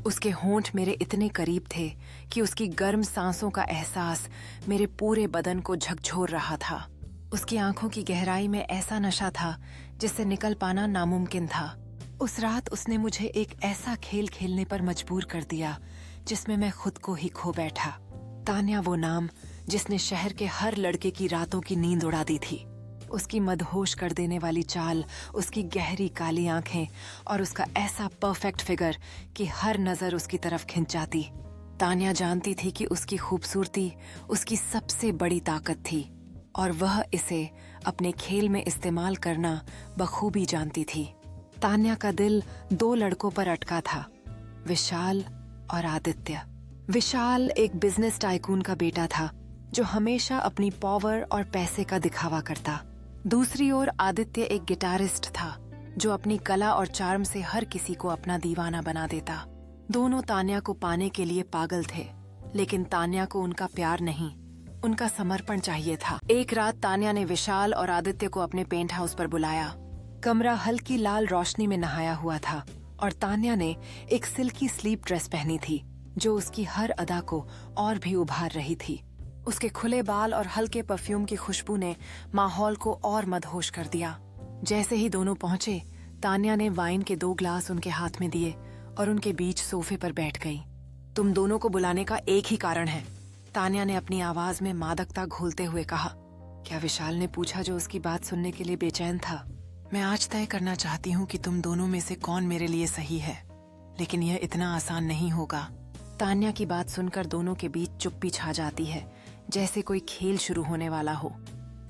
उसके होंठ मेरे इतने करीब थे कि उसकी गर्म सांसों का एहसास मेरे पूरे बदन को झकझोर रहा था। उसकी आंखों की गहराई में ऐसा नशा था जिससे निकल पाना नामुमकिन था। उस रात उसने मुझे एक ऐसा खेल खेलने पर मजबूर कर दिया जिसमें मैं खुद को ही खो बैठा। तान्या वो नाम जिसने शहर के हर लड़के की रातों की नींद उड़ा दी थी। उसकी मदहोश कर देने वाली चाल, उसकी गहरी काली आंखें और उसका ऐसा परफेक्ट फिगर कि हर नजर उसकी तरफ खिंच जाती। तान्या जानती थी कि उसकी खूबसूरती उसकी सबसे बड़ी ताकत थी और वह इसे अपने खेल में इस्तेमाल करना बखूबी जानती थी। तान्या का दिल दो लड़कों पर अटका था, विशाल और आदित्य। विशाल एक बिजनेस टाइकून का बेटा था जो हमेशा अपनी पावर और पैसे का दिखावा करता। दूसरी ओर आदित्य एक गिटारिस्ट था जो अपनी कला और चार्म से हर किसी को अपना दीवाना बना देता। दोनों तान्या को पाने के लिए पागल थे, लेकिन तान्या को उनका प्यार नहीं, उनका समर्पण चाहिए था। एक रात तान्या ने विशाल और आदित्य को अपने पेंट हाउस पर बुलाया। कमरा हल्की लाल रोशनी में नहाया हुआ था और तान्या ने एक सिल्की स्लीप ड्रेस पहनी थी जो उसकी हर अदा को और भी उभार रही थी। उसके खुले बाल और हल्के परफ्यूम की खुशबू ने माहौल को और मदहोश कर दिया। जैसे ही दोनों पहुंचे, तान्या ने वाइन के 2 ग्लास उनके हाथ में दिए और उनके बीच सोफे पर बैठ गई। तुम दोनों को बुलाने का एक ही कारण है, तान्या ने अपनी आवाज में मादकता घोलते हुए कहा। क्या विशाल ने पूछा, जो उसकी बात सुनने के लिए बेचैन था। मैं आज तय करना चाहती हूँ कि तुम दोनों में से कौन मेरे लिए सही है, लेकिन यह इतना आसान नहीं होगा। तान्या की बात सुनकर दोनों के बीच चुप्पी छा जाती है, जैसे कोई खेल शुरू होने वाला हो।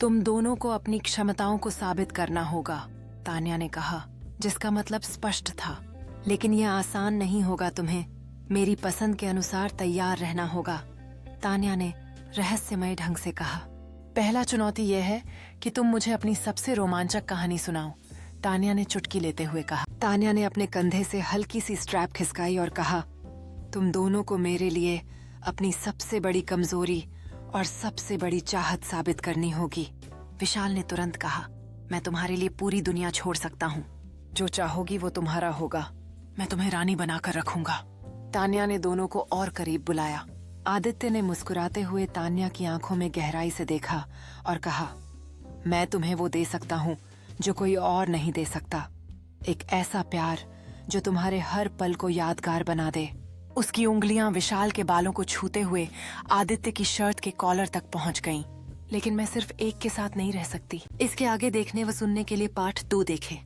तुम दोनों को अपनी क्षमताओं को साबित करना होगा, तान्या ने कहा, जिसका मतलब स्पष्ट था। लेकिन यह आसान नहीं होगा, तुम्हें मेरी पसंद के अनुसार तैयार रहना होगा, तान्या ने रहस्यमय ढंग से कहा। पहला चुनौती यह है कि तुम मुझे अपनी सबसे रोमांचक कहानी सुनाओ, तान्या ने चुटकी लेते हुए कहा। तान्या ने अपने कंधे से हल्की सी स्ट्रैप खिसकाई और कहा, तुम दोनों को मेरे लिए अपनी सबसे बड़ी कमजोरी और सबसे बड़ी चाहत साबित करनी होगी। विशाल ने तुरंत कहा, मैं तुम्हारे लिए पूरी दुनिया छोड़ सकता हूँ, जो चाहोगी वो तुम्हारा होगा, मैं तुम्हें रानी बनाकर रखूंगा। तान्या ने दोनों को और करीब बुलाया। आदित्य ने मुस्कुराते हुए तान्या की आंखों में गहराई से देखा और कहा, मैं तुम्हें वो दे सकता हूँ जो कोई और नहीं दे सकता, एक ऐसा प्यार जो तुम्हारे हर पल को यादगार बना दे। उसकी उंगलियां विशाल के बालों को छूते हुए आदित्य की शर्ट के कॉलर तक पहुंच गईं। लेकिन मैं सिर्फ एक के साथ नहीं रह सकती। इसके आगे देखने व सुनने के लिए पार्ट 2 देखें।